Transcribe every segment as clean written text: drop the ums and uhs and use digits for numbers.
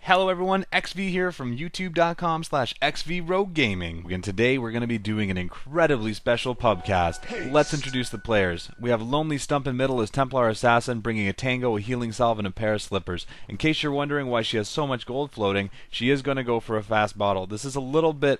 Hello everyone, XV here from youtube.com/XVRogueGaming. And today we're going to be doing an incredibly special pubcast. Let's introduce the players. We have Lonely Stump in middle as Templar Assassin, bringing a tango, a healing salve, and a pair of slippers. In case you're wondering why she has so much gold floating, she is going to go for a fast bottle. This is a little bit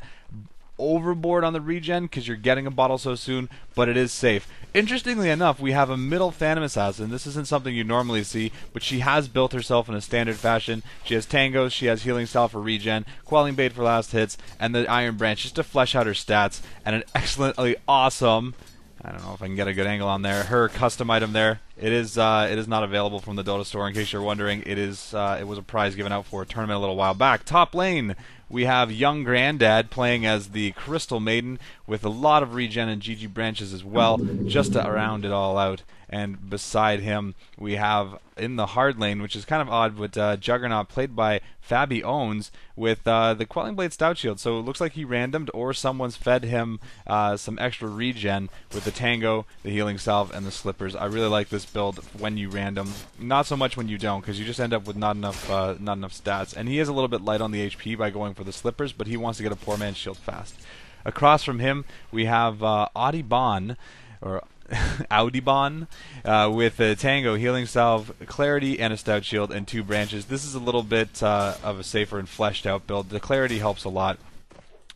overboard on the regen because you're getting a bottle so soon, but it is safe. Interestingly enough, we have a middle Phantom Assassin. This isn't something you normally see, but she has built herself in a standard fashion. She has tangos, she has healing salve for regen, quelling bait for last hits, and the Iron Branch just to flesh out her stats, and an excellently awesome, I don't know if I can get a good angle on there, her custom item there. It is not available from the Dota store, in case you're wondering. It was a prize given out for a tournament a little while back. Top lane, we have Young Granddad playing as the Crystal Maiden with a lot of regen and GG branches as well, just to round it all out. And beside him, we have in the hard lane, which is kind of odd, but Juggernaut played by Fabi Owns with the Quelling Blade Stout Shield. So it looks like he randomed or someone's fed him some extra regen with the Tango, the Healing Salve, and the Slippers. I really like this build when you random. Not so much when you don't, because you just end up with not enough stats. And he is a little bit light on the HP by going for the Slippers, but he wants to get a poor man's shield fast. Across from him, we have Audibon, or Audibon, with a Tango, Healing Salve, Clarity, and a Stout Shield, and 2 branches. This is a little bit of a safer and fleshed out build. The Clarity helps a lot.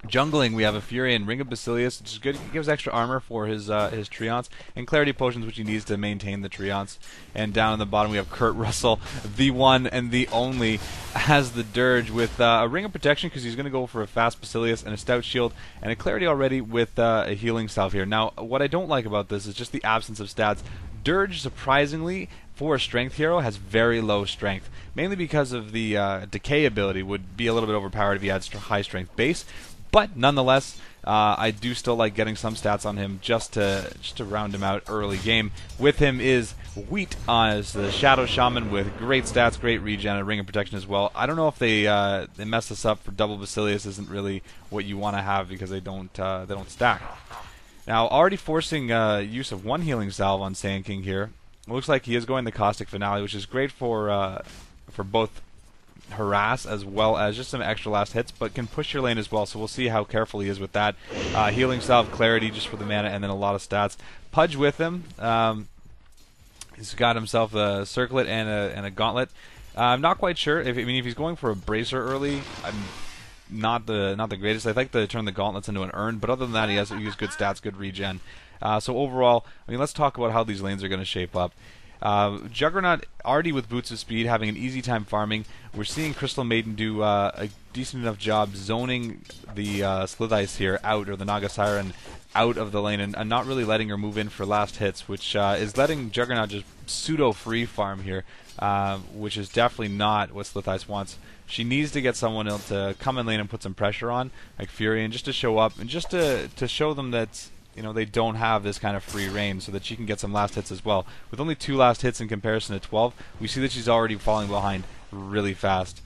Jungling, we have a Fury and Ring of Basilius, which is good. It gives extra armor for his Treants, and Clarity Potions, which he needs to maintain the Treants. And down in the bottom, we have Kurt Russell, the one and the only, as the Dirge, with a Ring of Protection, because he's going to go for a fast Basilius and a Stout Shield, and a Clarity already with a Healing Salve here. Now, what I don't like about this is just the absence of stats. Dirge, surprisingly, for a strength hero, has very low strength, mainly because of the decay ability. Would be a little bit overpowered if he had high strength base. But nonetheless, I do still like getting some stats on him just to round him out early game. With him is Wheat as the Shadow Shaman with great stats, great regen, and Ring of Protection as well. I don't know if they messed this up for double Basilius. Isn't really what you want to have because they don't stack. Now, already forcing use of 1 Healing Salve on Sand King here. It looks like he is going the Caustic Finale, which is great for both harass as well as just some extra last hits, but can push your lane as well, so we'll see how careful he is with that. Healing Salve, Clarity just for the mana, and then a lot of stats. Pudge with him. He's got himself a Circlet and a Gauntlet. I'm not quite sure. If he's going for a Bracer early, I'm not the greatest. I'd like to turn the Gauntlets into an Urn, but other than that, he has good stats, good regen. So overall, let's talk about how these lanes are going to shape up. Juggernaut already with Boots of Speed, having an easy time farming. We're seeing Crystal Maiden do a decent enough job zoning the Slithice here out, or the Naga Siren out of the lane, and not really letting her move in for last hits, which is letting Juggernaut just pseudo free farm here, which is definitely not what Slithice wants. She needs to get someone else to come in lane and put some pressure on, like Fury, and just to show up and just to show them that they don't have this kind of free reign, so that she can get some last hits as well. With only 2 last hits in comparison to 12, we see that she's already falling behind really fast.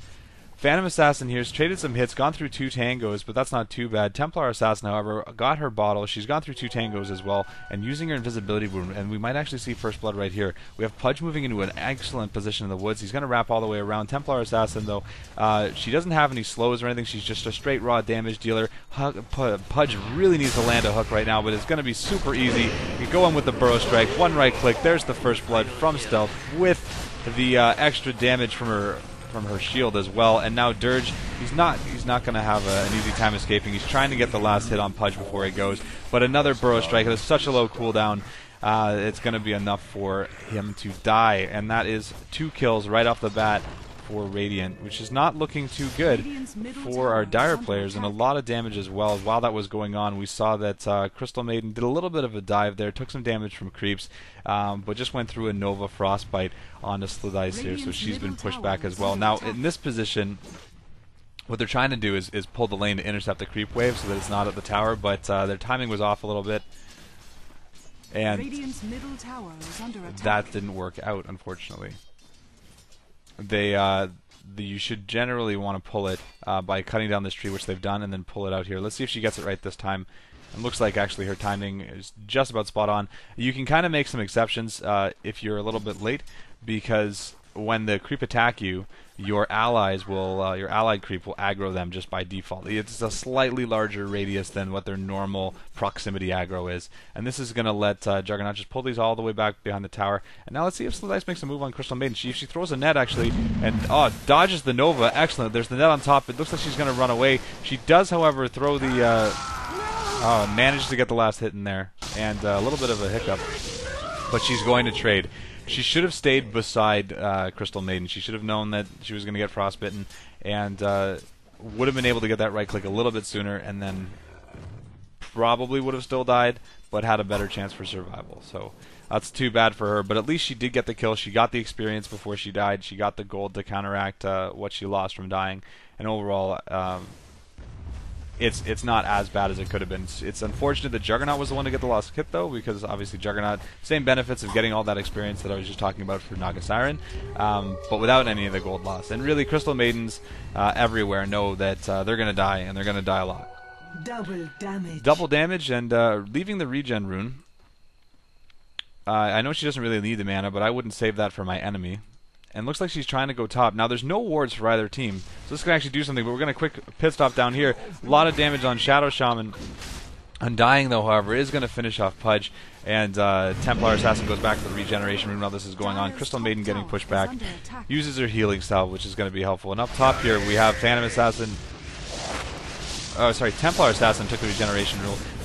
Phantom Assassin here has traded some hits, gone through 2 tangos, but that's not too bad. Templar Assassin, however, got her bottle. She's gone through 2 tangos as well, and using her invisibility wound, and we might actually see first blood right here. We have Pudge moving into an excellent position in the woods. He's going to wrap all the way around. Templar Assassin, though, she doesn't have any slows or anything. She's just a straight raw damage dealer. Pudge really needs to land a hook right now, but it's going to be super easy. You go in with the Burrow Strike, 1 right click. There's the first blood from stealth with the extra damage from her shield as well. And now Dirge, he's not going to have an easy time escaping. He's trying to get the last hit on Pudge before he goes, but another Burrow Strike. It has such a low cooldown, it's going to be enough for him to die, and that is 2 kills right off the bat for Radiant, which is not looking too good for our Dire players, and a lot of damage as well. While that was going on, we saw that Crystal Maiden did a little bit of a dive there, took some damage from creeps, but just went through a Nova Frostbite onto Slithice here, so she's been pushed back as well. Now, in this position, what they're trying to do is pull the lane to intercept the creep wave so that it's not at the tower, but their timing was off a little bit, and that didn't work out, unfortunately. You should generally want to pull it by cutting down this tree, which they've done, and then pull it out here. Let's see if she gets it right this time. It looks like actually her timing is just about spot on. You can kind of make some exceptions if you're a little bit late, because when the creep attack you, your allies will, your allied creep will aggro them just by default. It's a slightly larger radius than what their normal proximity aggro is. And this is going to let Juggernaut just pull these all the way back behind the tower. And now let's see if Slice makes a move on Crystal Maiden. She throws a net, actually, and dodges the Nova. Excellent. There's the net on top. It looks like she's going to run away. She does, however, throw the... managed to get the last hit in there. And a little bit of a hiccup. But she's going to trade. She should have stayed beside Crystal Maiden. She should have known that she was going to get frostbitten, and would have been able to get that right click a little bit sooner, and then probably would have still died, but had a better chance for survival. So that's too bad for her, but at least she did get the kill. She got the experience before she died. She got the gold to counteract what she lost from dying, and overall... It's not as bad as it could have been. It's unfortunate that Juggernaut was the one to get the lost hit, though, because obviously Juggernaut, same benefits of getting all that experience that I was just talking about for Naga Siren, but without any of the gold loss. And really, Crystal Maidens everywhere know that they're going to die, and they're going to die a lot. Double damage. Double damage, and leaving the regen rune. I know she doesn't really need the mana, but I wouldn't save that for my enemy. And looks like she's trying to go top. Now, there's no wards for either team, so this can actually do something, but we're going to quick pit stop down here. A lot of damage on Shadow Shaman. Undying, though, however, is going to finish off Pudge, and Templar Assassin goes back to the regeneration room while this is going on. Crystal Maiden getting pushed back. Uses her healing salve, which is going to be helpful. And up top here, we have Phantom Assassin. Oh, sorry, Templar Assassin took the regeneration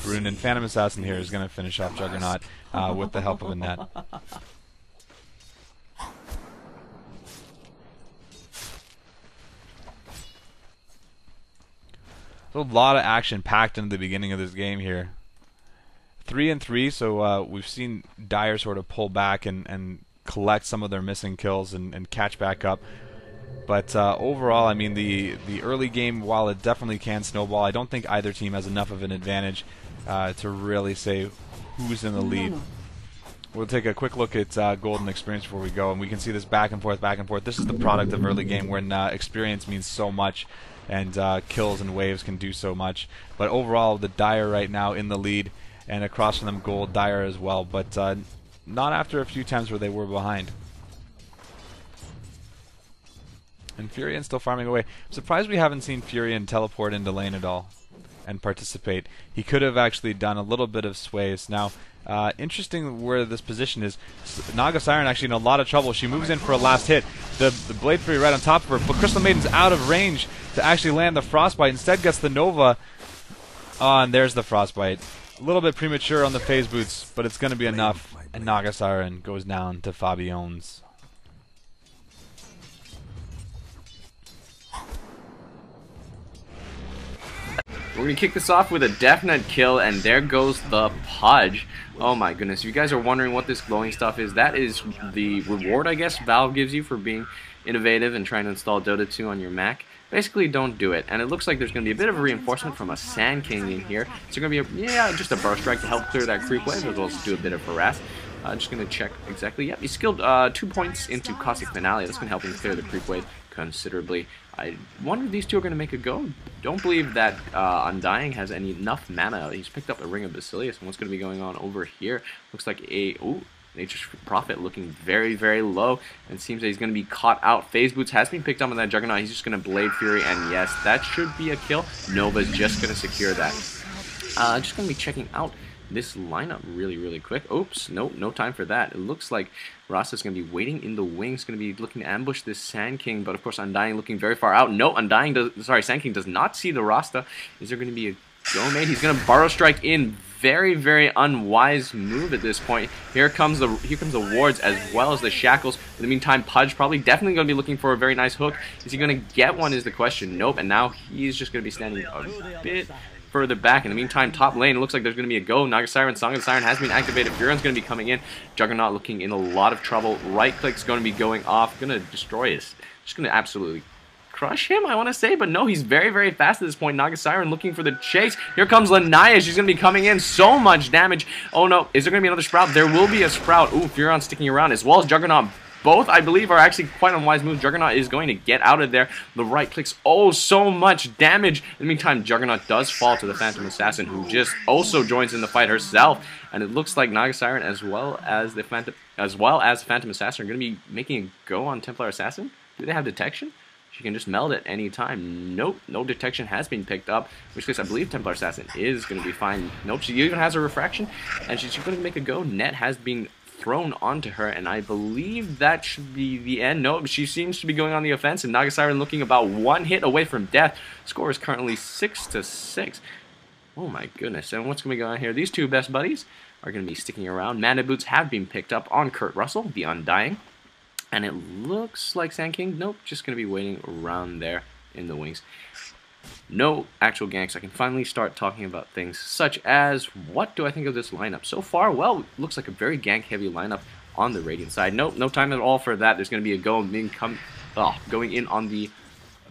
rune, and Phantom Assassin here is going to finish off Juggernaut with the help of a net. So a lot of action packed into the beginning of this game here. 3-3, so we've seen Dire sort of pull back and collect some of their missing kills and catch back up. But overall, I mean, the early game, while it definitely can snowball, I don't think either team has enough of an advantage to really say who's in the lead. We'll take a quick look at golden experience before we go, and we can see this back and forth, back and forth. This is the product of early game when experience means so much, and kills and waves can do so much. But overall, the Dire right now in the lead, and across from them gold Dire as well, but not after a few times where they were behind. And Furion still farming away. I'm surprised we haven't seen Furion teleport into lane at all and participate. He could have actually done a little bit of sways. Now, interesting where this position is. Naga Siren actually in a lot of trouble. She moves in for a last hit. The Blade Fury right on top of her, but Crystal Maiden's out of range to actually land the Frostbite. Instead gets the Nova. And there's the Frostbite. A little bit premature on the phase boots, but it's going to be enough. And Naga Siren goes down to Fabion's. We're going to kick this off with a definite kill, and there goes the Pudge. Oh my goodness, if you guys are wondering what this glowing stuff is, that is the reward, I guess, Valve gives you for being innovative and trying to install Dota 2 on your Mac. Basically, don't do it. And it looks like there's going to be a bit of a reinforcement from a Sand King in here. So going to be, just a Burst Strike to help clear that creep wave, as well as do a bit of harass. Just going to check exactly. Yep, he skilled 2 points into Caustic Finale. That's going to help him clear the creep wave considerably. I wonder if these two are going to make a go. Don't believe that Undying has enough mana. He's picked up a Ring of Basilius, and what's going to be going on over here? Looks like a Nature's Prophet looking very, very low, and it seems that he's going to be caught out. Phase Boots has been picked up on that Juggernaut. He's just going to Blade Fury, and yes, that should be a kill. Nova's just going to secure that. Just going to be checking out this lineup really quick. Oops, no time for that. It looks like Rasta's going to be waiting in the wings, going to be looking to ambush this Sand King, but of course Undying looking very far out. No, Sand King does not see the Rasta. Is there going to be a go made? He's going to Burrow Strike in. Very unwise move at this point. Here comes the wards as well as the shackles. In the meantime, Pudge probably definitely going to be looking for a very nice hook. Is he going to get one is the question. Nope, and now he's just going to be standing a bit further back. In the meantime, top lane, it looks like there's going to be a go. Naga Siren, Song of the Siren has been activated. Furion's going to be coming in. Juggernaut looking in a lot of trouble. Right click's going to be going off. Going to destroy us. Just going to absolutely crush him, I want to say, but no, he's very fast at this point. Naga Siren looking for the chase. Here comes Lanaya. She's going to be coming in. So much damage. Oh no, is there going to be another Sprout? There will be a Sprout. Ooh, Furion sticking around, as well as Juggernaut both, I believe, are actually quite unwise moves. Juggernaut is going to get out of there. The right clicks, oh, so much damage. In the meantime, Juggernaut does fall to the Phantom Assassin, who just also joins in the fight herself. And it looks like Naga Siren as well as the Phantom Assassin are going to be making a go on Templar Assassin. Do they have detection? She can just meld at any time. Nope, no detection has been picked up, in which case I believe Templar Assassin is going to be fine. Nope, she even has a refraction, and she's going to make a go. Net has been thrown onto her, and I believe that should be the end. No, she seems to be going on the offense, and Naga Siren looking about one hit away from death. Score is currently 6-6. Oh my goodness, and what's going to be going on here? These two best buddies are going to be sticking around. Mana Boots have been picked up on Kurt Russell, the Undying. And it looks like Sand King, nope, just going to be waiting around there in the wings. No actual ganks. I can finally start talking about things such as, what do I think of this lineup? So far, well, looks like a very gank-heavy lineup on the Radiant side. Nope, no time at all for that. There's going to be a go going in on the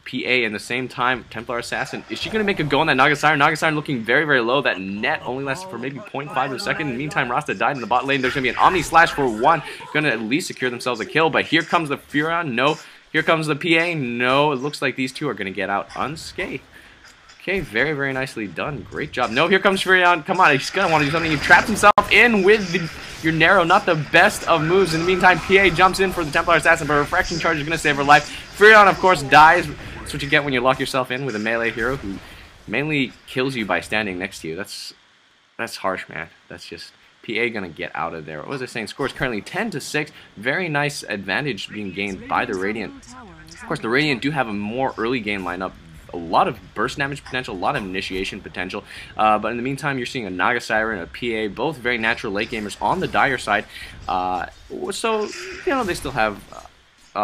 PA, and the same time, Templar Assassin. Is she going to make a go on that Naga Siren? Naga Siren looking very, very low. That net only lasted for maybe 0.5 of a second. In the meantime, Rasta died in the bot lane. There's going to be an Omni Slash for one. Going to at least secure themselves a kill, but here comes the Furion. No. Here comes the PA. No. It looks like these two are going to get out unscathed. Okay, very, very nicely done. Great job. No, here comes Furion. Come on, he's going to want to do something. He traps himself in with your Narrow. Not the best of moves. In the meantime, PA jumps in for the Templar Assassin, but Refraction Charge is going to save her life. Furion, of course, dies. That's what you get when you lock yourself in with a melee hero who mainly kills you by standing next to you. That's harsh, man. That's just PA gonna get out of there. What was I saying? Score is currently 10-6. Very nice advantage being gained by the Radiant. Of course, the Radiant do have a more early game lineup. A lot of burst damage potential, a lot of initiation potential. But in the meantime, you're seeing a Naga Siren, a PA, both very natural late gamers on the Dire side. So, you know, they still have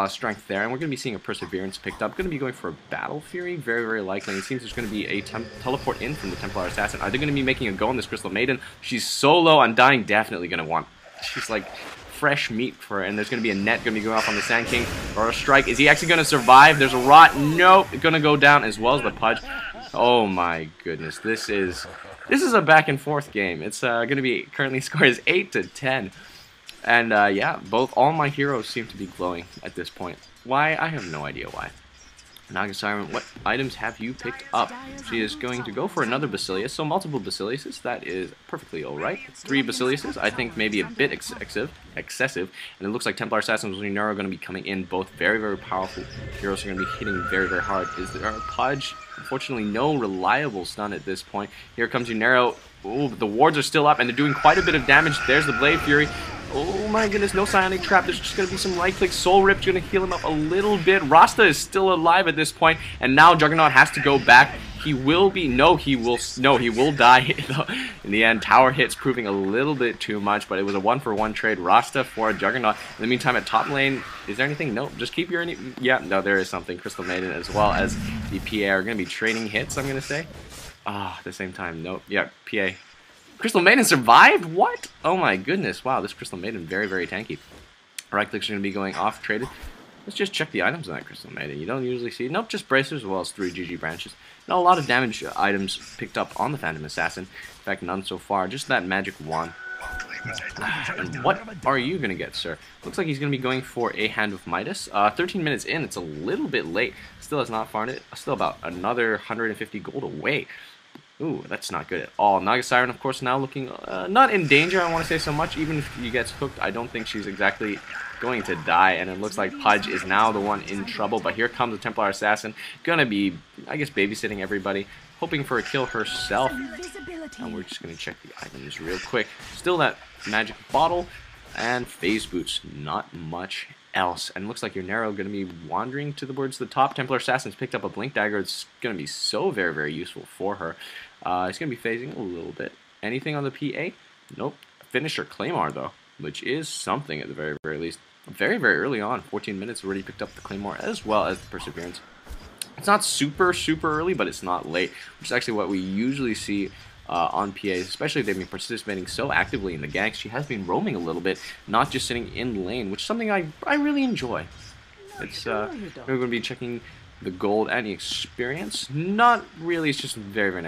strength there, and we're going to be seeing a Perseverance picked up. Going to be going for a Battle Fury, very, very likely. It seems there's going to be a teleport in from the Templar Assassin. Are they going to be making a go on this Crystal Maiden? She's so low on dying, definitely going to want. She's like fresh meat for her, and there's going to be a net going to be going off on the Sand King, or a strike. Is he actually going to survive? There's a rot. Nope, going to go down as well as the Pudge. Oh my goodness, this is a back and forth game. It's going to be currently score is 8-10. And yeah, all my heroes seem to be glowing at this point. Why? I have no idea why. Naga Siren, what items have you picked up? She is going to go for another Basilius, so multiple Basiliuses. That is perfectly alright. 3 Basiliuses, I think maybe a bit excessive. And it looks like Templar Assassins and Lunaro are going to be coming in. Both very, very powerful heroes are going to be hitting very, very hard. Is there a Pudge? Unfortunately, no reliable stun at this point. Here comes Lunaro. Ooh, the wards are still up, and they're doing quite a bit of damage. There's the Blade Fury. Oh my goodness, no Psionic Trap. There's just going to be some right click. Soul Rip's going to heal him up a little bit. Rasta is still alive at this point, and now Juggernaut has to go back. He will be, he will die in the end. Tower hits proving a little bit too much, but it was a 1-for-1 trade. Rasta for Juggernaut. In the meantime, at top lane, is there anything? Nope, just keep your, yeah, no, there is something. Crystal Maiden as well as the PA are going to be trading hits, I'm going to say. Ah, at the same time, nope, yeah, PA. Crystal Maiden survived? What? Oh my goodness. Wow, this Crystal Maiden very, very tanky. Right clicks are going to be going off traded. Let's just check the items on that Crystal Maiden. You don't usually see, nope, just bracers as well as 3 GG branches. Not a lot of damage items picked up on the Phantom Assassin. In fact, none so far. Just that magic wand. And what are you going to get, sir? Looks like he's going to be going for a Hand of Midas. 13 minutes in, it's a little bit late. Still has not farmed it. Still about another 150 gold away. Ooh, that's not good at all. Naga Siren, of course, now looking not in danger, I want to say so much. Even if he gets hooked, I don't think she's exactly going to die. And it looks like Pudge is now the one in trouble. But here comes the Templar Assassin. Gonna be, I guess, babysitting everybody. Hoping for a kill herself. And we're just going to check the items real quick. Still that magic bottle and phase boots. Not much else. And looks like your Narrow going to be wandering towards the top. Templar Assassin's picked up a Blink Dagger. It's going to be so very, very useful for her. It's going to be phasing a little bit. Anything on the PA? Nope. Finisher Claymore, though, which is something at the very, very least. Very, very early on. 14 minutes already picked up the Claymore as well as the Perseverance. It's not super, super early, but it's not late, which is actually what we usually see on PAs, especially if they've been participating so actively in the ganks. She has been roaming a little bit, not just sitting in lane, which is something I really enjoy. It's we're going to be checking the gold and the experience. Not really, it's just very, very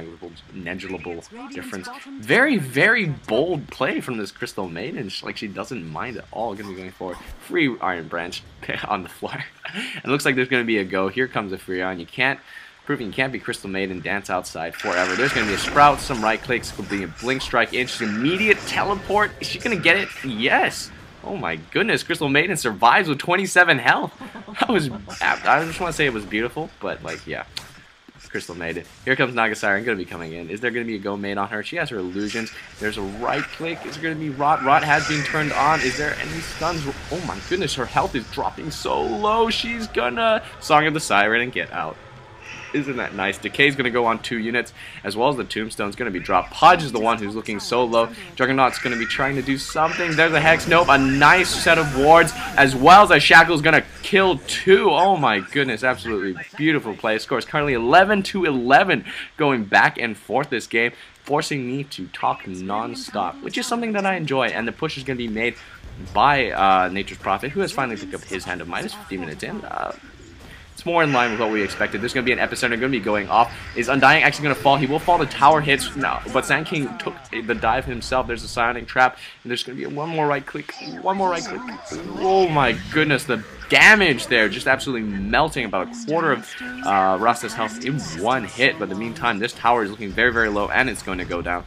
negligible difference. Very, very bold play from this Crystal Maiden. Like, she doesn't mind at all. Gonna be going for free Iron Branch on the floor. And it looks like there's gonna be a go. Here comes a free Iron. Proving you can't be Crystal Maiden, dance outside forever. There's going to be a Sprout, some right clicks, could be a Blink Strike, Inch, immediate teleport. Is she going to get it? Yes. Oh my goodness, Crystal Maiden survives with 27 health. That was, I just want to say it was beautiful, but like, yeah. Crystal Maiden. Here comes Naga Siren, going to be coming in. Is there going to be a go made on her? She has her illusions. There's a right click. Is there going to be Rot? Rot has been turned on. Is there any stuns? Oh my goodness, her health is dropping so low. She's gonna Song of the Siren and get out. Isn't that nice? Decay's going to go on 2 units, as well as the Tombstone's going to be dropped. Pudge is the one who's looking so low. Juggernaut's going to be trying to do something. There's a Hex. Nope. A nice set of wards, as well as a Shackle's going to kill 2. Oh my goodness. Absolutely beautiful play. Score is currently 11-11, going back and forth this game, forcing me to talk non-stop, which is something that I enjoy. And the push is going to be made by Nature's Prophet, who has finally picked up his Hand of Midas 15 minutes in. It's more in line with what we expected. There's going to be an Epicenter going to be going off. Is Undying actually going to fall? He will fall to tower hits. No, but Sand King took the dive himself. There's a Psionic Trap. And there's going to be one more right click. One more right click. Oh my goodness. The damage there. Just absolutely melting. About a quarter of Rasta's health in one hit. But in the meantime, this tower is looking very, very low. And it's going to go down.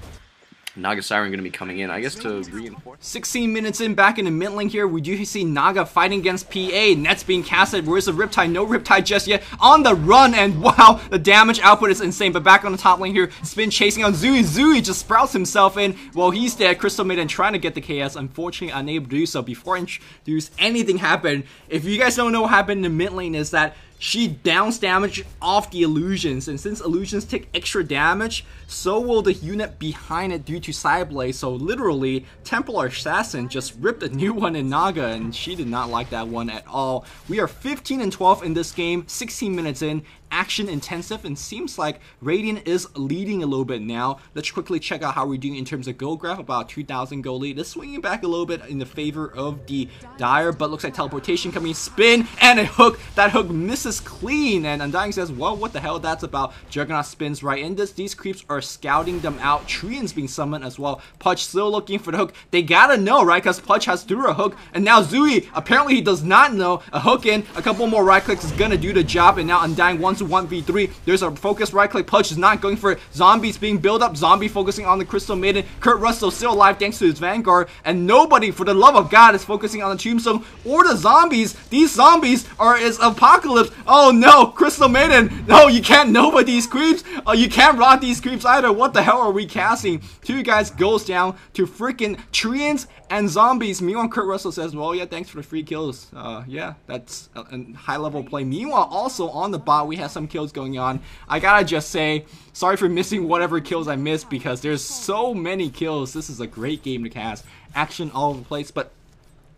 Naga Siren going to be coming in, I guess, to reinforce. 16 minutes in, back in the mid lane here, we do see Naga fighting against PA. Nets being casted. Where's the Riptide? No Riptide just yet. On the run, and wow, the damage output is insane. But back on the top lane here, Spin chasing on Zooey. Zooey just sprouts himself in. Well, he's dead. Crystal Maiden trying to get the KS. Unfortunately, unable to do so. Before I introduce anything happen, if you guys don't know what happened in the mid lane is that she downs damage off the illusions, and since illusions take extra damage, so will the unit behind it due to Psyblade. So literally, Templar Assassin just ripped a new one in Naga, and she did not like that one at all. We are 15-12 in this game, 16 minutes in, action intensive, and seems like Radiant is leading a little bit now. Let's quickly check out how we're doing in terms of gold graph. About 2,000 gold lead. It's swinging back a little bit in the favor of the Dire, but looks like teleportation coming, spin, and a hook. That hook misses clean, and Undying says, well, what the hell that's about. Juggernaut spins right in this. These creeps are scouting them out. Treant's being summoned as well. Pudge still looking for the hook. They gotta know, right? Because Pudge has threw a hook, and now Zooey, apparently he does not know. A hook in, a couple more right clicks is gonna do the job, and now Undying wants to 1v3. There's a focused right click. Pudge is not going for it. Zombies being built up. Zombie focusing on the Crystal Maiden. Kurt Russell still alive thanks to his Vanguard, and nobody, for the love of God, is focusing on the Tombstone or the zombies. These zombies are is Apocalypse. Oh no, Crystal Maiden. No, you can't nova these creeps. You can't rot these creeps either. What the hell are we casting? 2 guys goes down to freaking treants and zombies. Meanwhile, Kurt Russell says, well, yeah, thanks for the free kills. Yeah, that's a high-level play. Meanwhile, also on the bot, we have some kills going on. I gotta just say, sorry for missing whatever kills I missed, because there's so many kills. This is a great game to cast. Action all over the place, but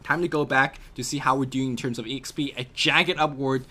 time to go back to see how we're doing in terms of EXP. A jagged upward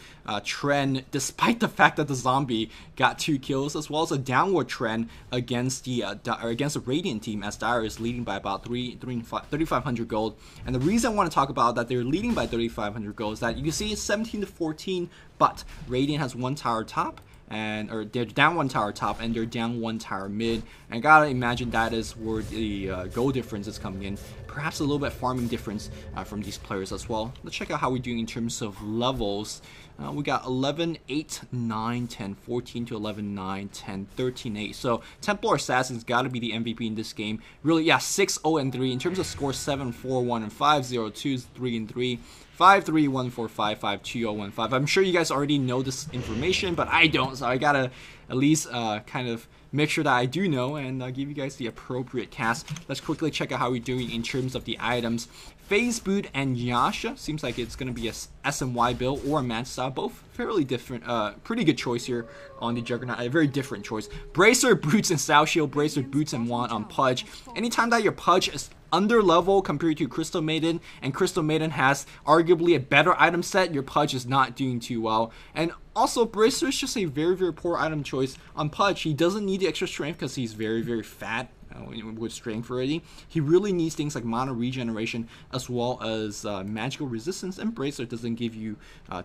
trend, despite the fact that the zombie got 2 kills, as well as a downward trend against the Radiant team, as Dire is leading by about 3,500 gold. And the reason I want to talk about that they're leading by 3,500 gold is that you can see it's 17-14, but Radiant has 1 tower top, or they're down 1 tower top and they're down 1 tower mid. And I gotta imagine that is where the goal difference is coming in. Perhaps a little bit farming difference from these players as well. Let's check out how we're doing in terms of levels. We got 11, 8, 9, 10, 14 to 11, 9, 10, 13, 8. So Templar Assassin's got to be the MVP in this game. Really, yeah, 6, 0, and 3. In terms of score, 7, 4, 1, and 5, 0, 2, 3, and 3. 5, 3, 1, 4, 5, 5, 2, 0, 1, 5. I'm sure you guys already know this information, but I don't, so I gotta at least kind of make sure that I do know and give you guys the appropriate cast. Let's quickly check out how we're doing in terms of the items. Phase Boot and Yasha seems like it's going to be a SMY build or a match style, both fairly different. Pretty good choice here on the Juggernaut, a very different choice. Bracer, Boots, and Style Shield. Bracer, Boots, and Wand on Pudge. Anytime that your Pudge is under level compared to Crystal Maiden, and Crystal Maiden has arguably a better item set, your Pudge is not doing too well. And also, Bracer is just a very, very poor item choice on Pudge. He doesn't need the extra strength because he's very, very fat with strength already. He really needs things like mana regeneration as well as magical resistance, and Bracer doesn't give you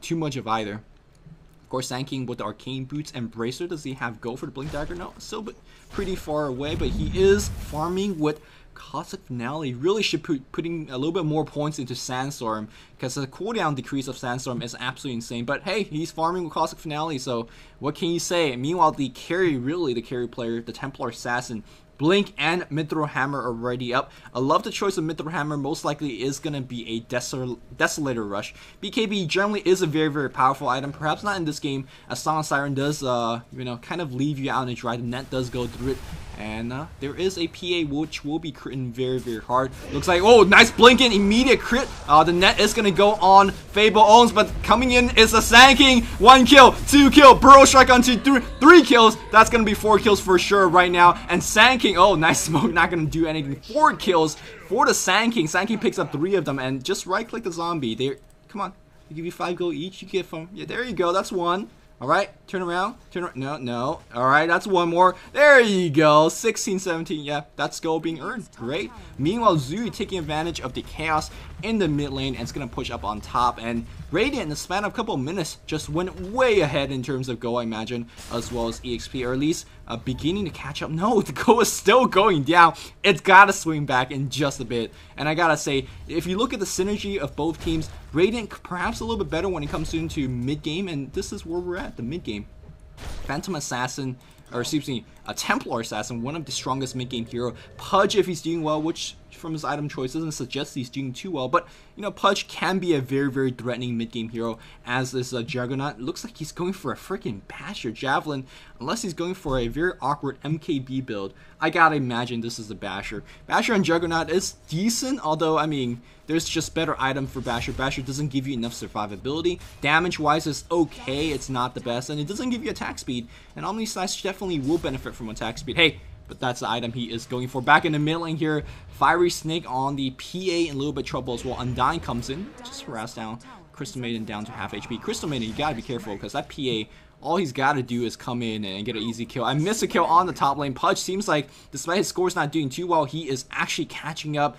too much of either. Of course, Sanking with the Arcane Boots and Bracer. Does he have go for the Blink Dagger? No, still but pretty far away, but he is farming with Cosmic Finale. Really should putting a little bit more points into Sandstorm, because the cooldown decrease of Sandstorm is absolutely insane. But hey, he's farming with Cosmic Finale, so what can you say? Meanwhile, the carry player, the Templar Assassin, Blink and Mid-Throw Hammer already up. I love the choice of Mid-Throw Hammer. Most likely is going to be a Desolator Rush. BKB generally is a very, very powerful item. Perhaps not in this game, as Song of Siren does, kind of leave you out in dry. The net does go through it. And there is a PA which will be critting very, very hard. Looks like, oh, nice blinking, immediate crit. The net is going to go on Fable Owns, but coming in is a Sanking. 1 kill, 2 kill, Burrow Strike onto 3 kills. That's going to be 4 kills for sure right now. And Sanking, oh, nice smoke, not going to do anything. 4 kills for the Sanking. Sanking picks up 3 of them, and just right-click the zombie. There, come on, they give you 5 gold each. You get from, yeah, there you go, that's 1. Alright, turn around, no, alright, that's 1 more, there you go, 16, 17, yeah, that's gold being earned, great. Meanwhile, Zui taking advantage of the chaos in the mid lane, and it's gonna push up on top, and Radiant in the span of a couple of minutes just went way ahead in terms of go, I imagine, as well as EXP, or at least beginning to catch up. No, the go is still going down. It's gotta swing back in just a bit, and I gotta say, if you look at the synergy of both teams, Radiant perhaps a little bit better when it comes into mid game, and this is where we're at, the mid game. Phantom Assassin, or excuse me, a Templar Assassin, one of the strongest mid-game hero. Pudge, if he's doing well, which from his item choice doesn't suggest he's doing too well, but you know, Pudge can be a very, very threatening mid-game hero, as is Juggernaut. Looks like he's going for a freaking Basher Javelin, unless he's going for a very awkward MKB build. I gotta imagine this is a Basher. Basher and Juggernaut is decent, although, I mean, there's just better items for Basher. Basher doesn't give you enough survivability. Damage-wise, it's okay, it's not the best, and it doesn't give you attack speed, and Omnislash definitely will benefit from attack speed. Hey, but that's the item he is going for. Back in the mid lane here, Fiery Snake on the PA in a little bit trouble as well. Undying comes in, just harass down Crystal Maiden down to half HP. Crystal Maiden, you gotta be careful, because that PA, all he's got to do is come in and get an easy kill. I missed a kill on the top lane. Pudge seems like, despite his scores not doing too well, he is actually catching up.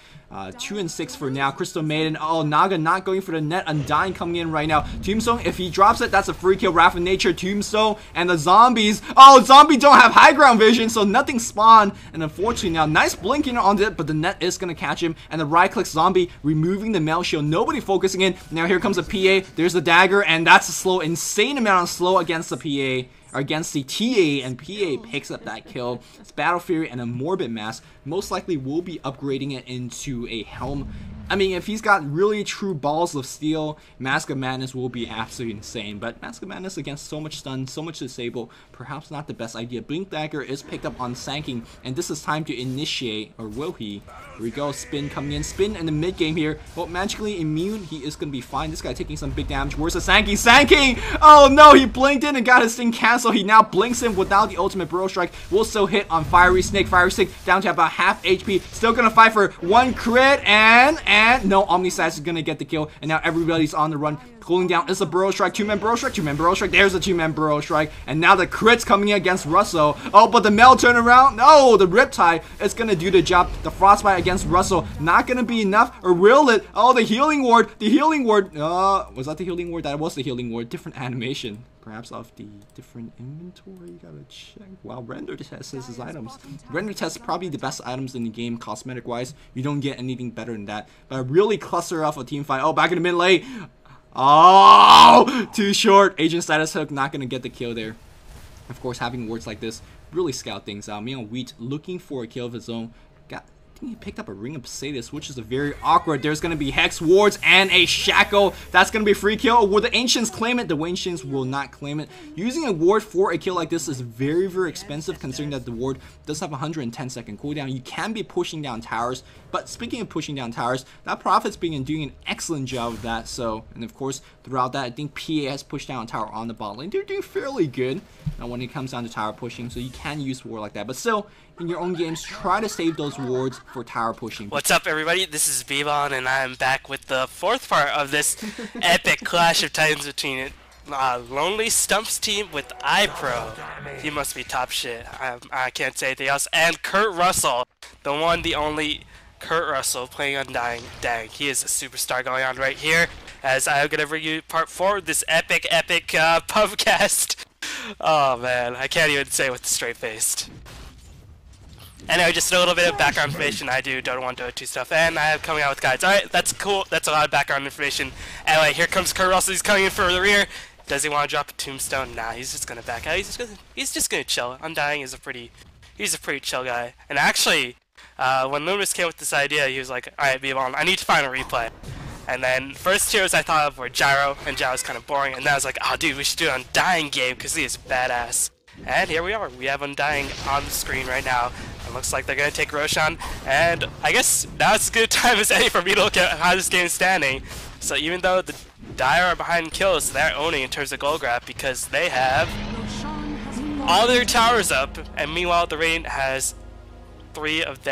2 and 6 for now. Crystal Maiden, oh, Naga not going for the net. Undying coming in right now. Tombstone, if he drops it, that's a free kill. Wrath of Nature, Tombstone, and the zombies. Oh, zombies don't have high ground vision, so nothing spawned. And unfortunately now, nice blinking on it, but the net is going to catch him. And the right click zombie removing the mail shield. Nobody focusing in. Now here comes a PA. There's the dagger, and that's a slow, insane amount of slow against the PA. Against the TA, and PA picks up that kill. It's Battle Fury and a Morbid Mask. Most likely will be upgrading it into a helm. I mean, if he's got really true balls of steel, Mask of Madness will be absolutely insane. But Mask of Madness against so much stun, so much disable, perhaps not the best idea. Blink Dagger is picked up on Sanking, and this is time to initiate, or will he? Here we go, Spin coming in. Spin in the mid game here. Well, magically immune, he is going to be fine. This guy taking some big damage. Where's the Sanking? Sanking! Oh no, he blinked in and got his thing canceled. He now blinks in without the ultimate Burrow Strike. Will still hit on Fiery Snake. Fiery Snake down to about half HP. Still going to fight for 1 crit, and no, Omnislash is going to get the kill, and now everybody's on the run. Cooling down is a Burrow Strike, 2-man Burrow Strike, 2-man Burrow Strike. There's a 2-man Burrow Strike, and now the crit's coming in against Russell. Oh, but the Mel turn around. No, the Riptide is going to do the job. The Frostbite against Russell, not going to be enough, or will it? Oh, the Healing Ward, the Healing Ward. Was that the Healing Ward? That was the Healing Ward. Different animation. Perhaps off the different inventory, you gotta check. Wow, Render Test says his items. Render Test is probably the best items in the game, cosmetic wise. You don't get anything better than that. But really cluster off a team fight. Oh, back in the mid lane. Oh, too short. Agent Status Hook not gonna get the kill there. Of course, having wards like this really scout things out. Meanwhile, Wheat looking for a kill of his own. I think he picked up a Ring of Poseidus, which is a very awkward. There's going to be Hex Wards and a Shackle. That's going to be a free kill. Will the Ancients claim it? The Ancients will not claim it. Using a ward for a kill like this is very, very expensive, considering that the ward does have 110-second cooldown. You can be pushing down towers, but speaking of pushing down towers, that Prophet's been doing an excellent job of that. So, and of course, throughout that, I think PA has pushed down a tower on the bot lane. They're doing fairly good now when it comes down to tower pushing, so you can use ward like that. But still, in your own games, try to save those wards for tower pushing. What's up, everybody? This is Bebon, and I'm back with the 4th part of this epic Clash of Titans between Lonely Stump's team with iPro. He must be top shit. I can't say anything else. And Kurt Russell, the one, the only Kurt Russell playing Undying. Dang, he is a superstar going on right here. as I'm gonna bring you part 4 of this epic pubcast. Oh man, I can't even say with the straight faced. Anyway, just a little bit of background information. I do Dota 1, Dota 2 stuff, and I am coming out with guides. Alright, that's cool. That's a lot of background information. Anyway, here comes Kurt Russell. He's coming in for the rear. Does he want to drop a tombstone? Nah, he's just gonna back out. He's just gonna chill. Undying is he's a pretty chill guy. And actually, when Luminous came with this idea, he was like, alright, I need to find a replay. And then first heroes I thought of were Gyro, and Gyro's kind of boring. And then I was like, oh dude, we should do an Undying game because he is badass. And here we are. We have Undying on the screen right now. It looks like they're going to take Roshan. And I guess now it's as good a time as any for me to look at how this game is standing. So even though the Dire are behind kills, they're owning in terms of gold grab because they have all their towers up. And meanwhile, the Radiant has all of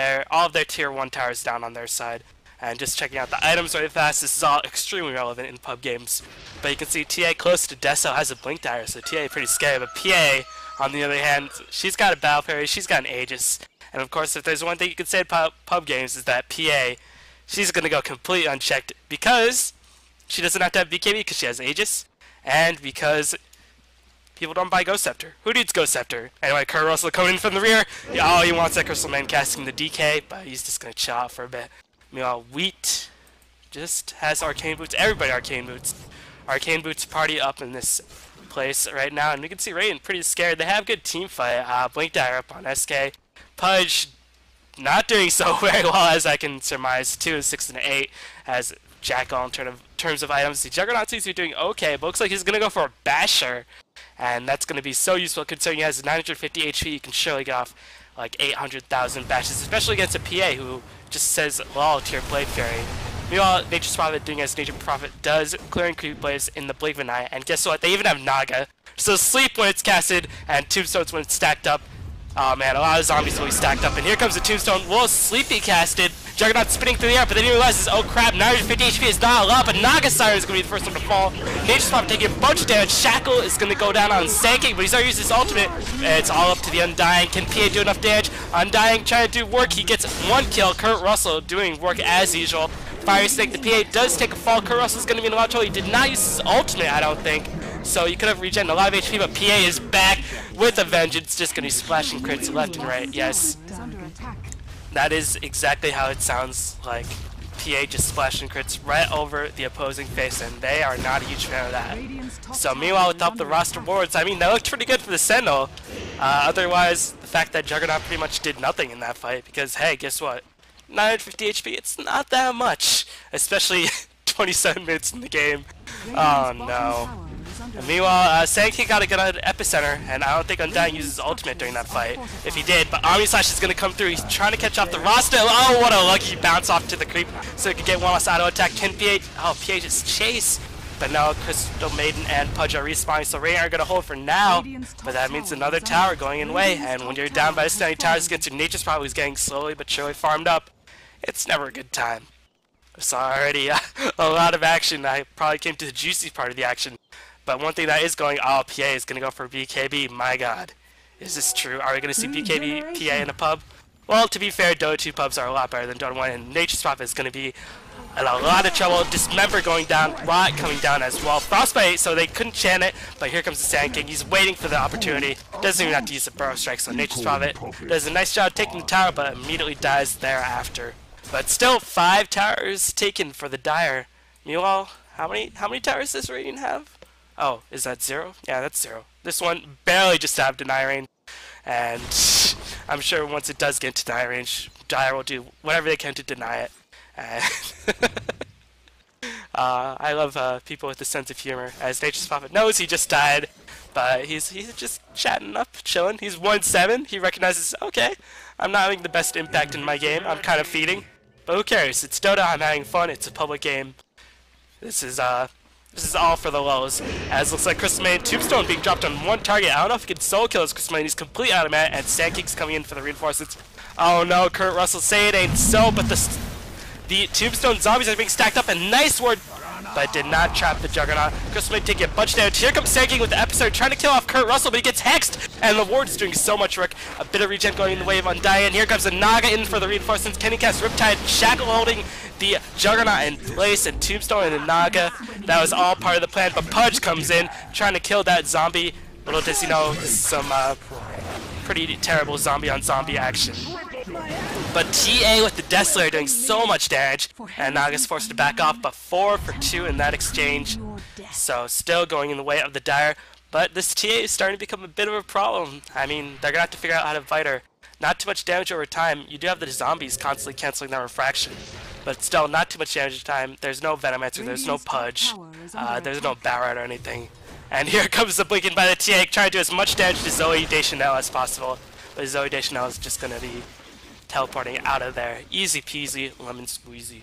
their tier 1 towers down on their side. And just checking out the items really fast, this is all extremely relevant in pub games. But you can see TA close to Deso has a Blink Dire, so TA is pretty scary. But PA, on the other hand, she's got a Battle Fairy, she's got an Aegis. And of course, if there's one thing you can say about pub games is that PA, she's going to go completely unchecked because she doesn't have to have BKB because she has Aegis, and because people don't buy Ghost Scepter. Who needs Ghost Scepter? Anyway, Kurt Russell coming in from the rear. Oh, he wants that Crystal Man casting the DK, but he's just going to chill out for a bit. Meanwhile, Wheat just has Arcane Boots. Everybody Arcane Boots. Arcane Boots party up in this place right now, and we can see Radiant pretty scared. They have good team fight. Blink Dire up on SK. Pudge not doing so very well as I can surmise. 2, 6, and 8 as Jackal in terms of items. The Juggernaut seems to be doing okay, but looks like he's going to go for a Basher, and that's going to be so useful considering he has 950 HP. You can surely get off like 800,000 bashes, especially against a PA who just says lol to your Blade Fairy. Meanwhile, Nature's Prophet doing as Nature Prophet does, clearing creep blades in the blink of an eye, and guess what? They even have Naga. So sleep when it's casted, and Tombstones when it's stacked up. Oh man, a lot of zombies will be stacked up, and here comes the Tombstone. Will Sleepy casted. Juggernaut spinning through the air, but then he realizes, oh crap, 950 HP is not a lot, but Naga Siren is going to be the first one to fall. Nature's Prophet taking a bunch of damage. Shackle is going to go down on Sanking, but he's already used his ultimate. It's all up to the Undying. Can PA do enough damage? Undying trying to do work. He gets 1 kill. Kurt Russell doing work as usual. Fire Snake, the PA does take a fall. Kurt Russell's going to be in a lot of trouble. He did not use his ultimate, I don't think. So you could have regenerated a lot of HP, but PA is back with a vengeance. Just going to be splashing crits left and right. Yes. That is exactly how it sounds like. PA just splashing crits right over the opposing face, and they are not a huge fan of that. So meanwhile, without the roster boards, I mean, that looked pretty good for the Sentinel. Otherwise, the fact that Juggernaut pretty much did nothing in that fight, because hey, guess what? 950 HP, it's not that much, especially 27 minutes in the game. Oh no. And meanwhile, Sanky got to get out of Epicenter, and I don't think Undying uses ultimate during that fight. If he did, but Omni Slash is going to come through. He's trying to catch off the roster. Oh, what a lucky bounce off to the creep so he could get one last auto attack. Can PH? Oh, PH just chase. But now Crystal Maiden and Pudge are respawning, so Radiant are going to hold for now. But that means another tower going in way, and when you're down by this many towers against your Nature's probably getting slowly but surely farmed up. It's never a good time. It's already a lot of action. I probably came to the juicy part of the action. But one thing that is going, oh, PA is going to go for BKB. My god. Is this true? Are we going to see BKB PA in a pub? Well, to be fair, Dota 2 pubs are a lot better than Dota 1, and Nature's Prophet is going to be in a lot of trouble. Dismember going down, Rot coming down as well. Frostbite, so they couldn't chant it, but here comes the Sand King. He's waiting for the opportunity. Doesn't even have to use the Burrow Strike, so Nature's Prophet does a nice job taking the tower, but immediately dies thereafter. But still, 5 towers taken for the Dire. Meanwhile, how many towers does Radiant have? Oh, is that 0? Yeah, that's 0. This one barely just have deny range, and I'm sure once it does get to deny range, Dire will do whatever they can to deny it. And I love people with a sense of humor, as Nature's Prophet knows he just died, but he's just chatting up, chilling. He's 1-7. He recognizes, okay, I'm not having the best impact in my game. I'm kind of feeding, but who cares? It's Dota. I'm having fun. It's a public game. This is all for the lows, as looks like Crystal Maiden Tombstone being dropped on one target. I don't know if he can solo kill his Crystal Maiden. He's completely out of mana, and Sand King's coming in for the reinforcements. Oh no, Kurt Russell, say it ain't so, but the Tombstone zombies are being stacked up, and nice ward, but did not trap the Juggernaut. Crystal Maiden taking a bunch of damage. Here comes Sand King with the episode, trying to kill off Kurt Russell, but he gets hexed, and the ward is doing so much work. A bit of regen going in the way of Undying. Here comes the Naga in for the reinforcements. Can he cast Riptide? Shackle holding the Juggernaut in place and Tombstone and the Naga. That was all part of the plan, but Pudge comes in trying to kill that zombie. Little does he know, some pretty terrible zombie on zombie action. But TA with the Death Slayer doing so much damage, and Naga's forced to back off, but 4 for 2 in that exchange. So still going in the way of the Dire, but this TA is starting to become a bit of a problem. I mean, they're going to have to figure out how to fight her. Not too much damage over time. You do have the zombies constantly canceling their refraction, but still not too much damage over time. There's no Venomancer, there's no Pudge, there's no Barrett or anything. And here comes the blinking by the TA, trying to do as much damage to Zoe Deschanel as possible. But Zoe Deschanel is just going to be teleporting out of there. Easy peasy, lemon squeezy.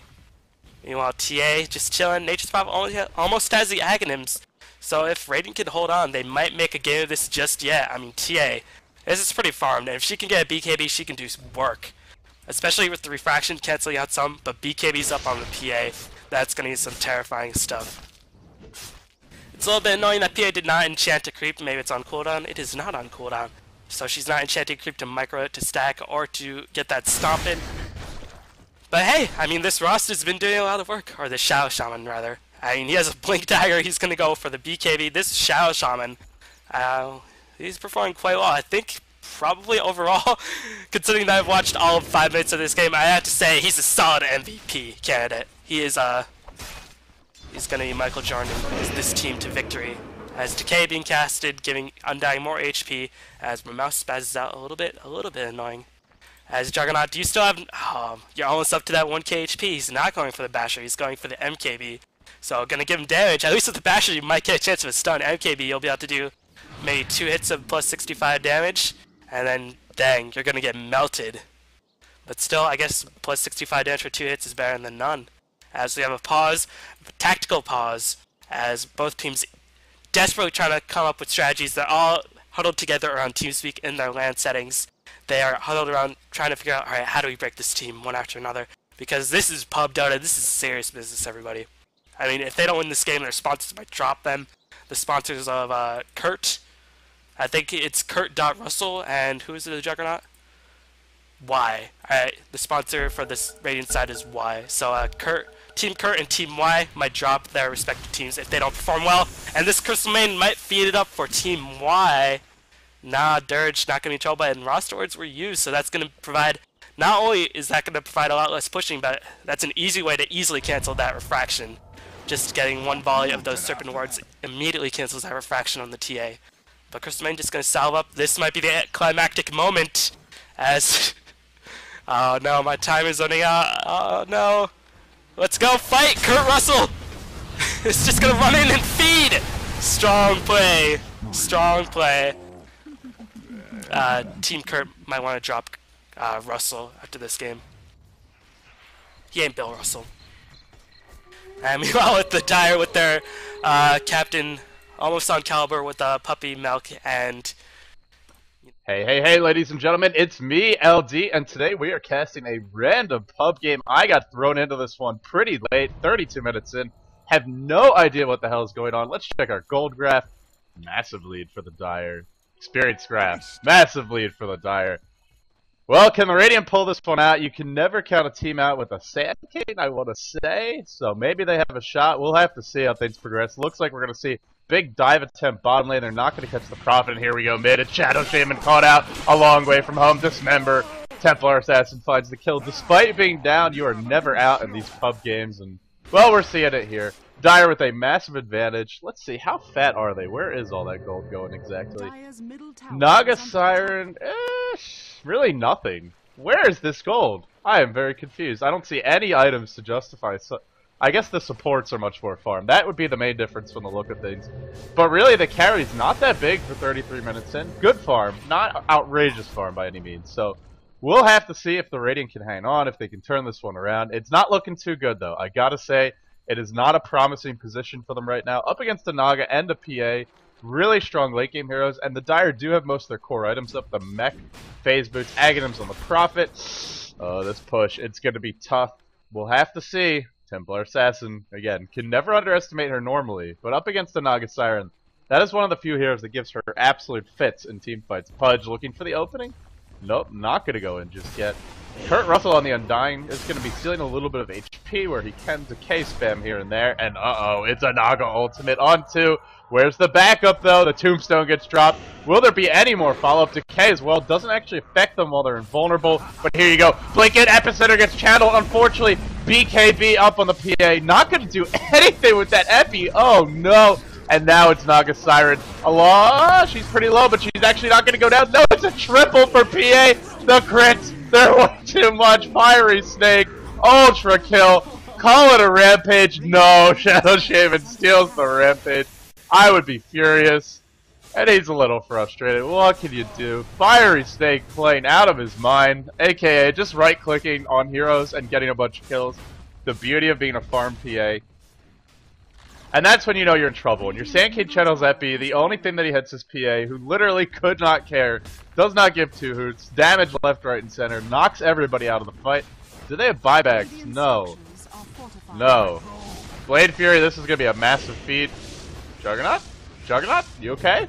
Meanwhile, TA just chilling. Nature's Pop almost has the Aghanims. So if Radiant can hold on, they might make a game of this just yet. I mean, TA, this is pretty farmed. And if she can get a BKB, she can do some work. Especially with the refraction canceling out some, but BKB's up on the PA. That's going to be some terrifying stuff. It's a little bit annoying that PA did not enchant to creep. Maybe it's on cooldown. It is not on cooldown. So she's not enchanting creep to micro it, to stack, or to get that stomp in. But hey, I mean, this roster's been doing a lot of work. Or the Shadow Shaman, rather. I mean, he has a Blink Dagger. He's going to go for the BKB. This Shadow Shaman, he's performing quite well. I think probably overall, considering that I've watched all of 5 minutes of this game, I have to say he's a solid MVP candidate. He is, he's going to be Michael Jordan this team to victory. As Decay being casted, giving Undying more HP, as my mouse spazzes out a little bit annoying. As Juggernaut, do you still have, you're almost up to that 1k HP, he's not going for the Basher, he's going for the MKB. So gonna give him damage, at least with the Basher you might get a chance of a stun. MKB you'll be able to do maybe 2 hits of plus 65 damage, and then dang, you're gonna get melted. But still, I guess plus 65 damage for 2 hits is better than none. As we have a pause, a tactical pause, as both teams desperately trying to come up with strategies that are all huddled together around TeamSpeak in their LAN settings. They are huddled around trying to figure out, alright, how do we break this team one after another? Because this is pub Dota, this is serious business, everybody. I mean, if they don't win this game, their sponsors might drop them. The sponsors of Kurt, I think it's Kurt.Russell, and who is the Juggernaut? Y. Alright, the sponsor for this Radiant side is Y. So Team Kurt and Team Y might drop their respective teams if they don't perform well. And this Crystal Main might feed it up for Team Y. Nah, Dirge, not going to be in trouble, and roster words were used, so that's going to provide, not only is that going to provide a lot less pushing, but that's an easy way to easily cancel that refraction. Just getting one volley of those Serpent Words immediately cancels that refraction on the TA. But Crystal Main just going to salve up. This might be the climactic moment, as, oh no, my time is running out, oh no. Let's go fight, Kurt Russell! It's just gonna run in and feed! Strong play. Strong play. Team Kurt might want to drop Russell after this game. He ain't Bill Russell. And meanwhile with the Dire with their captain almost on caliber with puppy milk and... Hey, ladies and gentlemen, it's me, LD, and today we are casting a random pub game. I got thrown into this one pretty late, 32 minutes in. Have no idea what the hell is going on. Let's check our gold graph. Massive lead for the Dire. Experience graph. Massive lead for the Dire. Well, can the Radiant pull this one out? You can never count a team out with a Sand King, I want to say. So maybe they have a shot. We'll have to see how things progress. Looks like we're going to see big dive attempt bottom lane. They're not going to catch the Prophet. And here we go mid. It's Shadow Shaman caught out a long way from home. Dismember. Templar Assassin finds the kill. Despite being down, you are never out in these pub games. And, well, we're seeing it here. Dire with a massive advantage. Let's see, how fat are they? Where is all that gold going exactly? Naga Siren, really nothing. Where is this gold? I am very confused. I don't see any items to justify. So I guess the supports are much more farm. That would be the main difference from the look of things. But really, the carry's not that big for 33 minutes in. Good farm, not outrageous farm by any means. So we'll have to see if the Radiant can hang on, if they can turn this one around. It's not looking too good, though. I gotta say, it is not a promising position for them right now. Up against a Naga and a PA. Really strong late game heroes. And the Dire do have most of their core items up. The mech, phase boots, Aghanims on the Prophet. Oh, this push. It's going to be tough. We'll have to see. Templar Assassin, again, can never underestimate her normally. But up against the Naga Siren, that is one of the few heroes that gives her absolute fits in team fights. Pudge looking for the opening. Nope, not going to go in just yet. Kurt Russell on the Undying is going to be stealing a little bit of HP where he can decay spam here and there. And uh-oh, it's a Naga ultimate on 2. Where's the backup though? The Tombstone gets dropped. Will there be any more follow-up decay as well? Doesn't actually affect them while they're invulnerable. But here you go. Blink in, Epicenter gets channeled. Unfortunately, BKB up on the PA. Not going to do anything with that Epi. Oh no. And now it's Naga Siren. Allah, she's pretty low, but she's actually not going to go down. No, it's a triple for PA. The crits. They're way too much. Fiery Snake. Ultra kill. Call it a rampage. No, Shadow Shaman steals the rampage. I would be furious. And he's a little frustrated. What can you do? Fiery Snake playing out of his mind. AKA just right-clicking on heroes and getting a bunch of kills. The beauty of being a farm PA. And that's when you know you're in trouble. When your Sand King channels Epi, the only thing that he hits is PA, who literally could not care, does not give 2 hoots, damage left, right, and center, knocks everybody out of the fight. Do they have buybacks? No. No. Blade Fury, this is going to be a massive feat. Juggernaut? Juggernaut? You okay?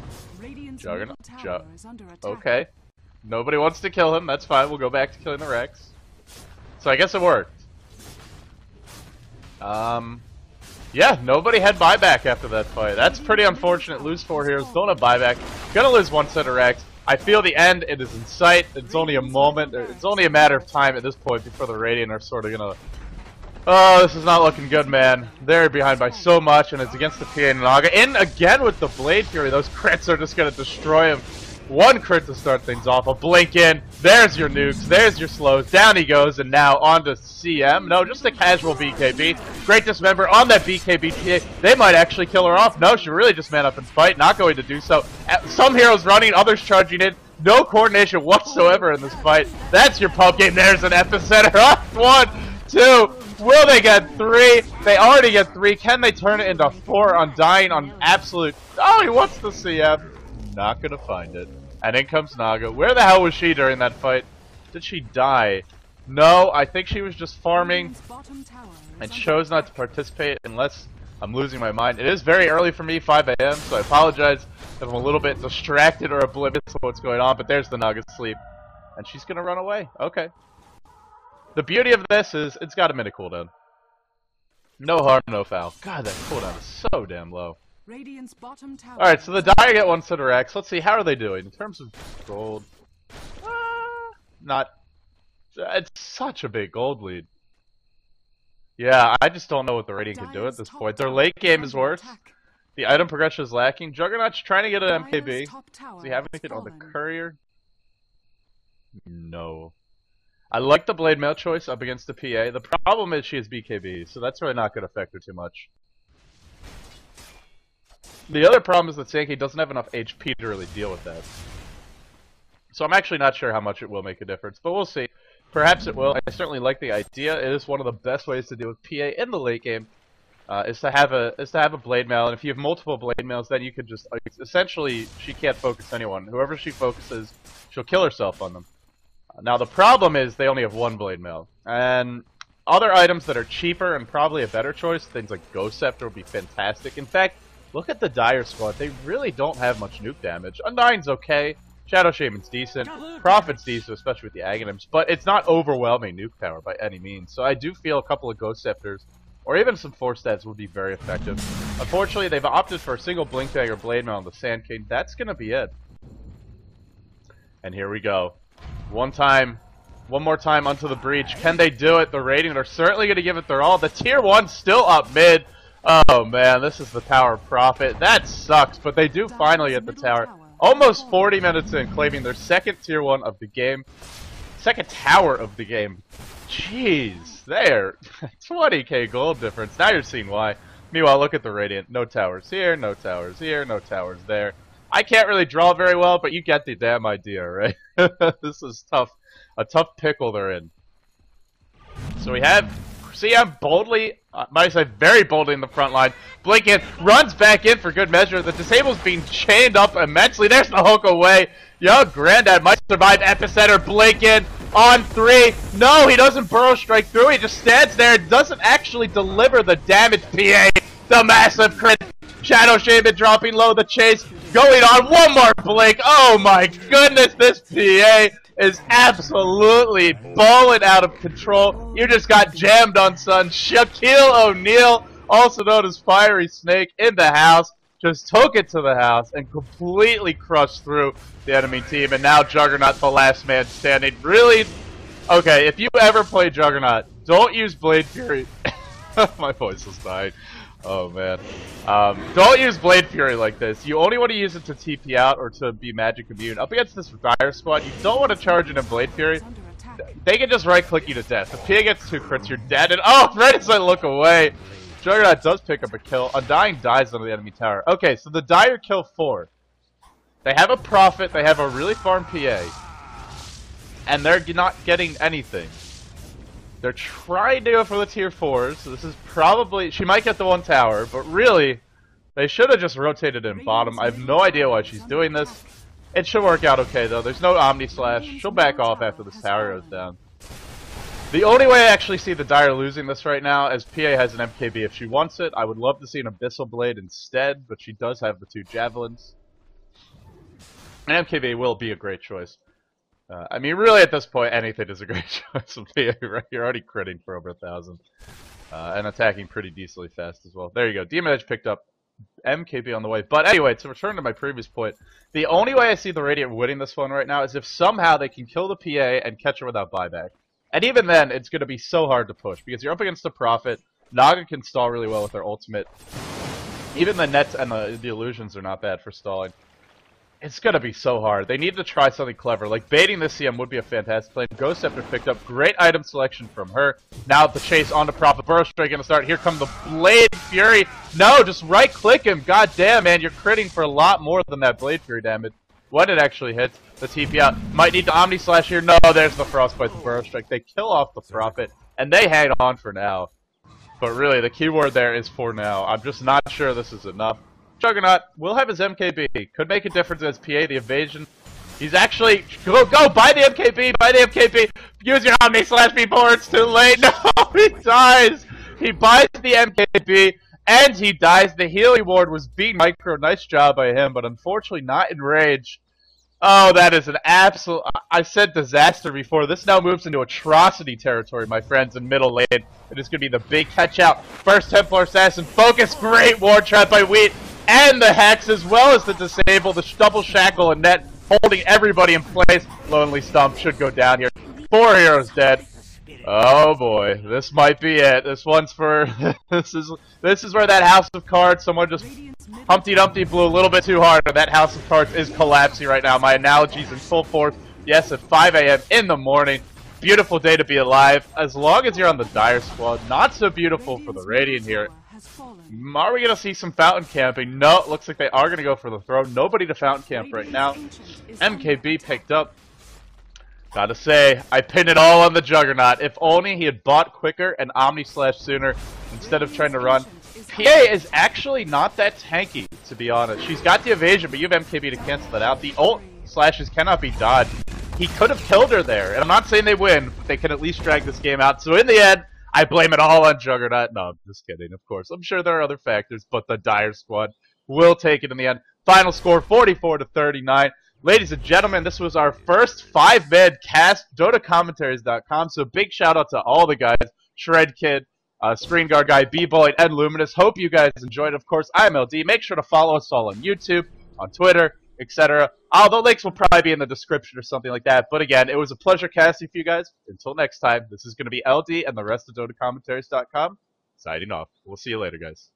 Juggernaut? Okay. Nobody wants to kill him, that's fine, we'll go back to killing the Rex. So I guess it worked. Yeah, nobody had buyback after that fight. That's pretty unfortunate. Lose 4 heroes, don't have buyback. Gonna lose 1 set of Rex. I feel the end, it is in sight. It's only a moment, it's only a matter of time at this point before the Radiant are sort of gonna... Oh, this is not looking good, man. They're behind by so much, and it's against the PA and Naga. In again with the Blade Fury. Those crits are just gonna destroy him. 1 crit to start things off. A blink in. There's your nukes. There's your slows. Down he goes, and now on to CM. No, just a casual BKB. Great dismember on that BKB TA. They might actually kill her off. No, she really just man up and fight. Not going to do so. Some heroes running, others charging in. No coordination whatsoever in this fight. That's your pub game. There's an epicenter. 1, 2. Will they get 3? They already get 3. Can they turn it into 4 Undying on absolute... Oh, he wants the CM. Not gonna find it. And in comes Naga. Where the hell was she during that fight? Did she die? No, I think she was just farming and chose not to participate unless I'm losing my mind. It is very early for me, 5 AM, so I apologize if I'm a little bit distracted or oblivious to what's going on, but there's the Naga sleep. And she's gonna run away. Okay. The beauty of this is it's got a minute cooldown. No harm, no foul. God, that cooldown is so damn low. Alright, so the Dire get 1 set of Rex. Let's see, how are they doing? In terms of gold... not... It's such a big gold lead. Yeah, I just don't know what the Radiant can do at this point. Their late game is worse. The item progression is lacking. Juggernaut's trying to get an MKB. Does he have anything on the Courier? No. I like the Blade Mail choice up against the PA. The problem is she has BKB, so that's really not going to affect her too much. The other problem is that Sankey doesn't have enough HP to really deal with that. So I'm actually not sure how much it will make a difference, but we'll see. Perhaps it will. I certainly like the idea. It is one of the best ways to deal with PA in the late game. Is to have a Blade Mail, and if you have multiple Blade Mails, then you could just essentially she can't focus anyone. Whoever she focuses, she'll kill herself on them. Now the problem is they only have 1 Blade Mail, and other items that are cheaper and probably a better choice, things like Ghost Scepter would be fantastic. In fact, look at the Dire squad. They really don't have much nuke damage. Undying's okay. Shadow Shaman's decent. Prophet's decent, especially with the Aghanims, but it's not overwhelming nuke power by any means. So I do feel a couple of Ghost Scepters, or even some Force Stats, would be very effective. Unfortunately, they've opted for a single Blink Bag or Blade Mail on the Sand King. That's going to be it. And here we go. One more time onto the breach. Can they do it? The Radiant are certainly going to give it their all. The tier 1's still up mid. Oh man, this is the Tower of Prophet. That sucks, but they do finally get the tower. Almost 40 minutes in, claiming their second tier 1 of the game. Second tower of the game. Jeez, there. 20k gold difference. Now you're seeing why. Meanwhile, look at the Radiant. No towers here, no towers here, no towers there. I can't really draw very well, but you get the damn idea, right? This is tough. A tough pickle they're in. So we have CM boldly, might I say very boldly in the front line. Blink in, runs back in for good measure. The Disable's being chained up immensely. There's the hook away. Yo, Grandad might survive. Epicenter, Blink in on 3. No, he doesn't burrow strike through. He just stands there and doesn't actually deliver the damage. PA, the massive crit. Shadow Shaman dropping low, the chase going on. 1 more Blink. Oh my goodness, this PA is absolutely balling out of control. You just got jammed on, son. Shaquille O'Neal, also known as Fiery Snake, in the house. Just took it to the house and completely crushed through the enemy team. And now Juggernaut, the last man standing. Really? Okay, if you ever play Juggernaut, don't use Blade Fury. My voice is dying. Oh, man. Don't use Blade Fury like this. You only want to use it to TP out or to be magic immune. Up against this Dire squad, you don't want to charge into Blade Fury. They can just right-click you to death. If PA gets 2 crits, you're dead. And oh, right as I look away, Juggernaut does pick up a kill. Undying dies under the enemy tower. Okay, so the Dire kill 4. They have a Prophet, they have a really farm PA. And they're not getting anything. They're trying to go for the tier 4s, so this is probably... She might get the 1 tower, but really, they should have just rotated in bottom. I have no idea why she's doing this. It should work out okay, though. There's no Omni Slash. She'll back off after this tower goes down. The only way I actually see the Dire losing this right now is PA has an MKB if she wants it. I would love to see an Abyssal Blade instead, but she does have the 2 Javelins. An MKB will be a great choice. I mean, really, at this point, anything is a great choice of PA, right? You're already critting for over 1,000. And attacking pretty decently fast as well. There you go. Demon Edge picked up MKB on the way. But anyway, to return to my previous point, the only way I see the Radiant winning this one right now is if somehow they can kill the PA and catch her without buyback. And even then, it's going to be so hard to push, because you're up against the Prophet. Naga can stall really well with their ultimate. Even the nets and the illusions are not bad for stalling. It's going to be so hard. They need to try something clever. Like, baiting this CM would be a fantastic play. Ghost Scepter picked up. Great item selection from her. Now the chase on to Prophet. Burrow Strike going to start. Here come the Blade Fury. No, just right-click him. God damn, man. You're critting for a lot more than that Blade Fury damage. When it actually hits, the TP out. Might need the Omni Slash here. No, there's the Frostbite, the Burrow Strike. They kill off the Prophet, and they hang on for now. But really, the keyword there is for now. I'm just not sure this is enough. Juggernaut will have his MKB. Could make a difference as PA, the evasion. He's actually... Go, buy the MKB, buy the MKB. Use your Omni Slash before it's too late. No, he dies. He buys the MKB, and he dies. The healing ward was beaten micro. Nice job by him, but unfortunately not in rage. Oh, that is an absolute... I said disaster before. This now moves into atrocity territory, my friends, in middle lane. It is going to be the big catch-out. First Templar Assassin. Focus. Great ward trap by Wheat. And the Hex, as well as the Disable, the double Shackle and Net, holding everybody in place. Lonely Stump should go down here. 4 heroes dead. Oh boy, this might be it. This one's for... this is where that House of Cards, someone just Humpty Dumpty blew a little bit too hard, and that House of Cards is collapsing right now. My analogy's in full force. Yes, at 5 a.m. in the morning. Beautiful day to be alive, as long as you're on the Dire squad. Not so beautiful for the Radiant here. Are we going to see some fountain camping? No, looks like they are going to go for the throne. Nobody to fountain camp right now. MKB picked up. Gotta say, I pinned it all on the Juggernaut. If only he had bought quicker and Omni Slash sooner instead of trying to run. PA is actually not that tanky, to be honest. She's got the evasion, but you have MKB to cancel that out. The ult slashes cannot be dodged. He could have killed her there, and I'm not saying they win, but they can at least drag this game out. So in the end, I blame it all on Juggernaut. No, I'm just kidding, of course. I'm sure there are other factors, but the Dire squad will take it in the end. Final score, 44-39. Ladies and gentlemen, this was our first 5-man cast, DotaCommentaries.com. So big shout out to all the guys, Shred Kid, Screen Guard Guy, B-Boy, and Luminous. Hope you guys enjoyed. Of course, I'm LD. Make sure to follow us all on YouTube, on Twitter, etc. All the links will probably be in the description or something like that. But again, it was a pleasure casting for you guys. Until next time, this is going to be LD and the rest of DotaCommentaries.com. Signing off. We'll see you later, guys.